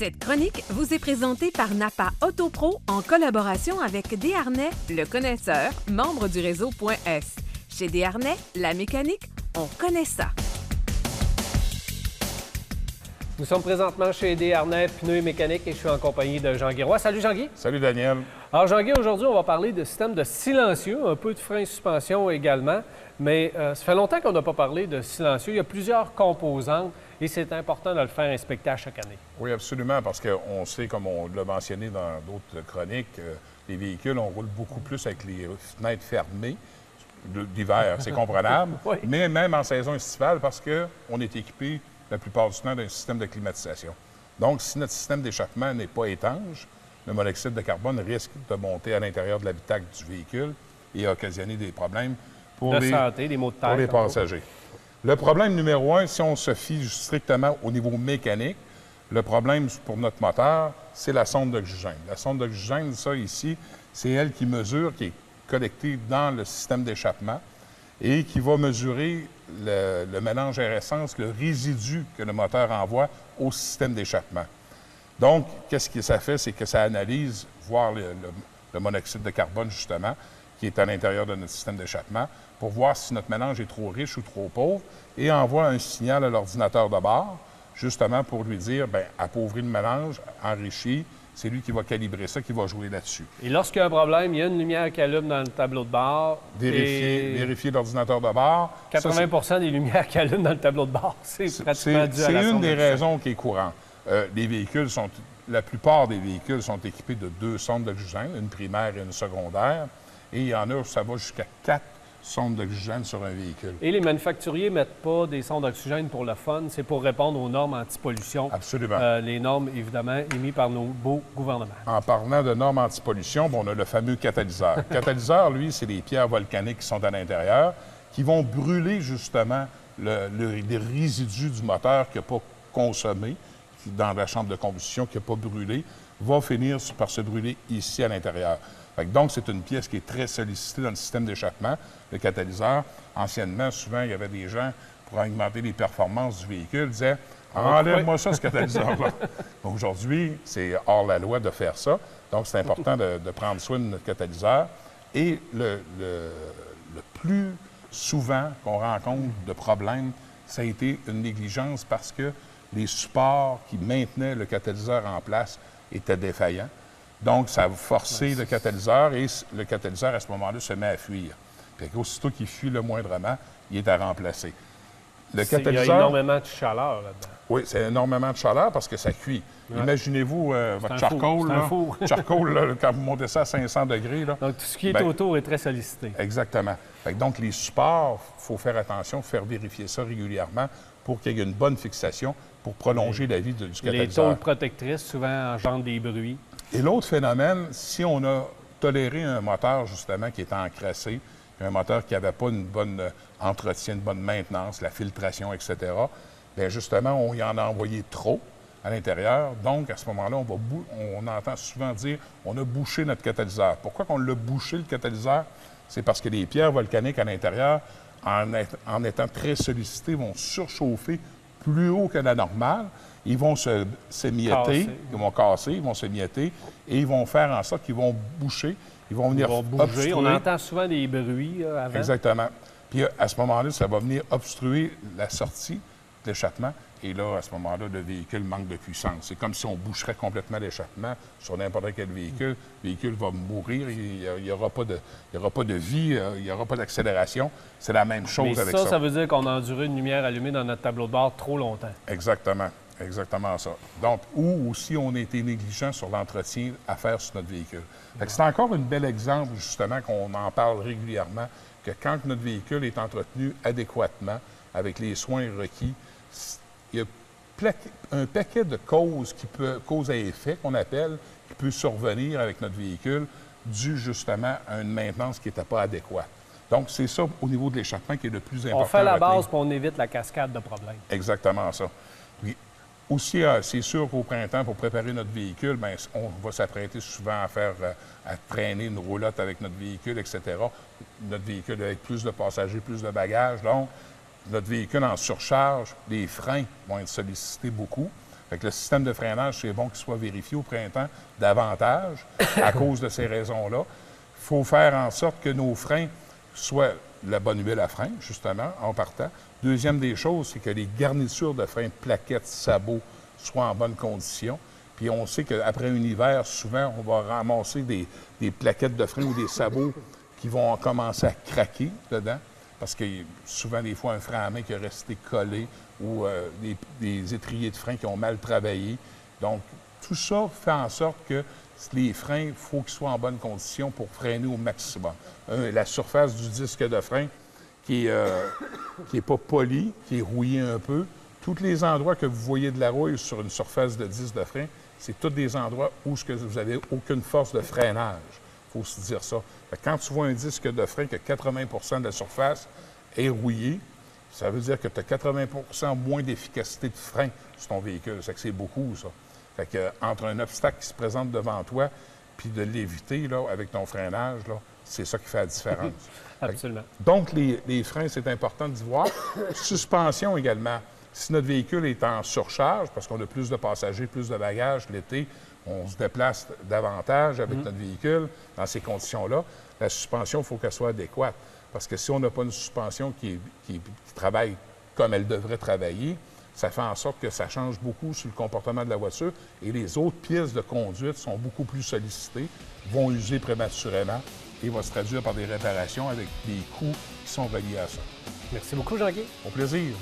Cette chronique vous est présentée par Napa Autopro en collaboration avec Desharnais, le connaisseur, membre du réseau Point S. Chez Desharnais, la mécanique, on connaît ça. Nous sommes présentement chez Desharnais, pneus et mécanique, et je suis en compagnie de Jean-Guy Roy. Salut Jean-Guy. Salut Daniel. Alors Jean-Guy, aujourd'hui, on va parler de système de silencieux, un peu de frein suspension également, mais ça fait longtemps qu'on n'a pas parlé de silencieux. Il y a plusieurs composantes et c'est important de le faire inspecter à chaque année. Oui, absolument, parce qu'on sait, comme on l'a mentionné dans d'autres chroniques, les véhicules, on roule beaucoup plus avec les fenêtres fermées d'hiver, c'est comprenable, Oui. mais même en saison estivale, parce qu'on est équipé la plupart du temps d'un système de climatisation. Donc, si notre système d'échappement n'est pas étanche, le monoxyde de carbone risque de monter à l'intérieur de l'habitacle du véhicule et occasionner des problèmes pour santé, des maux de tête, pour les passagers. Le problème numéro un, si on se fie strictement au niveau mécanique, le problème pour notre moteur, c'est la sonde d'oxygène. La sonde d'oxygène, ça ici, c'est elle qui mesure, qui est connectée dans le système d'échappement et qui va mesurer le mélange air-essence, le résidu que le moteur envoie au système d'échappement. Donc, qu'est-ce que ça fait? C'est que ça analyse, voir le monoxyde de carbone, justement, qui est à l'intérieur de notre système d'échappement, pour voir si notre mélange est trop riche ou trop pauvre, et envoie un signal à l'ordinateur de bord, justement pour lui dire, bien, appauvrir le mélange, enrichir, c'est lui qui va calibrer ça, qui va jouer là-dessus. Et lorsqu'il y a un problème, il y a une lumière qui allume dans le tableau de bord. Vérifier l'ordinateur de bord. 80 des lumières qui allument dans le tableau de bord, c'est pratiquement dû à la C'est une sonde des d'oxygène. raisons qui est courante. La plupart des véhicules sont équipés de 2 sondes d'oxygène, une primaire et une secondaire. Et il y en a, ça va jusqu'à 4 sondes d'oxygène sur un véhicule. Et les manufacturiers ne mettent pas des sondes d'oxygène pour le fun, c'est pour répondre aux normes anti-pollution. Absolument. Les normes, évidemment, émises par nos beaux gouvernements. En parlant de normes anti-pollution, on a le fameux catalyseur. Le catalyseur, lui, c'est les pierres volcaniques qui sont à l'intérieur, qui vont brûler justement les résidus du moteur qui n'a pas consommé, qui, dans la chambre de combustion, qui n'a pas brûlé, va finir par se brûler ici à l'intérieur. Donc, c'est une pièce qui est très sollicitée dans le système d'échappement, le catalyseur. Anciennement, souvent, il y avait des gens, pour augmenter les performances du véhicule, disaient « Enlève-moi ça, ce catalyseur-là. » Aujourd'hui, c'est hors la loi de faire ça. Donc, c'est important de prendre soin de notre catalyseur. Et le plus souvent qu'on rencontre de problèmes, ça a été une négligence parce que les supports qui maintenaient le catalyseur en place étaient défaillants. Donc, ça a forcé le catalyseur et le catalyseur, à ce moment-là, se met à fuir. Puis, aussitôt qu'il fuit le moindrement, il est à remplacer. Le catalyseur... Il y a énormément de chaleur là-dedans. Oui, c'est énormément de chaleur parce que ça cuit. Ouais. Imaginez-vous votre charcoal, là, quand vous montez ça à 500 degrés. Là, donc, tout ce qui est autour est très sollicité. Exactement. Donc, les supports, il faut faire attention, faire vérifier ça régulièrement pour qu'il y ait une bonne fixation pour prolonger la vie du catalyseur. Les tôles protectrices, souvent, engendrent des bruits. Et l'autre phénomène, si on a toléré un moteur, justement, qui est encrassé, un moteur qui n'avait pas une bonne entretien, une bonne maintenance, la filtration, etc., bien justement, on y en a envoyé trop à l'intérieur. Donc, à ce moment-là, on entend souvent dire on a bouché notre catalyseur. Pourquoi qu'on l'a bouché, le catalyseur? C'est parce que les pierres volcaniques à l'intérieur, en étant très sollicitées, vont surchauffer plus haut que la normale. Ils vont s'émietter, ils vont casser, ils vont s'émietter et ils vont faire en sorte qu'ils vont boucher, ils vont venir obstruer. On entend souvent des bruits avant. Exactement. Puis à ce moment-là, ça va venir obstruer la sortie de l'échappement et là, à ce moment-là, le véhicule manque de puissance. C'est comme si on boucherait complètement l'échappement sur n'importe quel véhicule. Le véhicule va mourir, il n'y aura pas de vie, il n'y aura pas d'accélération. C'est la même chose avec ça. Ça veut dire qu'on a enduré une lumière allumée dans notre tableau de bord trop longtemps. Exactement. Exactement ça. Donc, ou aussi on a été négligent sur l'entretien à faire sur notre véhicule. C'est encore un bel exemple, justement, qu'on en parle régulièrement, que quand notre véhicule est entretenu adéquatement, avec les soins requis, il y a un paquet de causes cause à effet qu'on appelle, qui peut survenir avec notre véhicule, dû justement à une maintenance qui n'était pas adéquate. Donc, c'est ça, au niveau de l'échappement, qui est le plus important. On fait la base pour on évite la cascade de problèmes. Exactement ça. Puis, aussi, c'est sûr qu'au printemps, pour préparer notre véhicule, bien, on va s'apprêter souvent à traîner une roulotte avec notre véhicule, etc. Notre véhicule avec plus de passagers, plus de bagages. Donc, notre véhicule en surcharge, les freins vont être sollicités beaucoup. Fait que le système de freinage, c'est bon qu'il soit vérifié au printemps davantage à cause de ces raisons-là. Il faut faire en sorte que nos freins soient la bonne huile à frein, justement, en partant. Deuxième des choses, c'est que les garnitures de frein, plaquettes, sabots, soient en bonne condition. Puis on sait qu'après un hiver, souvent, on va ramasser des plaquettes de frein ou des sabots qui vont commencer à craquer dedans, parce que souvent, des fois, un frein à main qui est resté collé ou des étriers de frein qui ont mal travaillé. Donc, tout ça fait en sorte que les freins, il faut qu'ils soient en bonne condition pour freiner au maximum. La surface du disque de frein qui est pas poli, qui est rouillé un peu. Tous les endroits que vous voyez de la rouille sur une surface de disque de frein, c'est tous des endroits où vous n'avez aucune force de freinage. Il faut se dire ça. Quand tu vois un disque de frein que 80 de la surface est rouillée, ça veut dire que tu as 80 moins d'efficacité de frein sur ton véhicule. C'est beaucoup, ça. Fait que, entre un obstacle qui se présente devant toi puis de l'éviter là, avec ton freinage, là, c'est ça qui fait la différence. Absolument. Donc, les freins, c'est important d'y voir. Suspension également. Si notre véhicule est en surcharge, parce qu'on a plus de passagers, plus de bagages l'été, on se déplace davantage avec notre véhicule dans ces conditions-là, la suspension, il faut qu'elle soit adéquate. Parce que si on n'a pas une suspension qui travaille comme elle devrait travailler, ça fait en sorte que ça change beaucoup sur le comportement de la voiture et les autres pièces de conduite sont beaucoup plus sollicitées, vont user prématurément et vont se traduire par des réparations avec des coûts qui sont reliés à ça. Merci beaucoup, Jean-Guy. Au plaisir.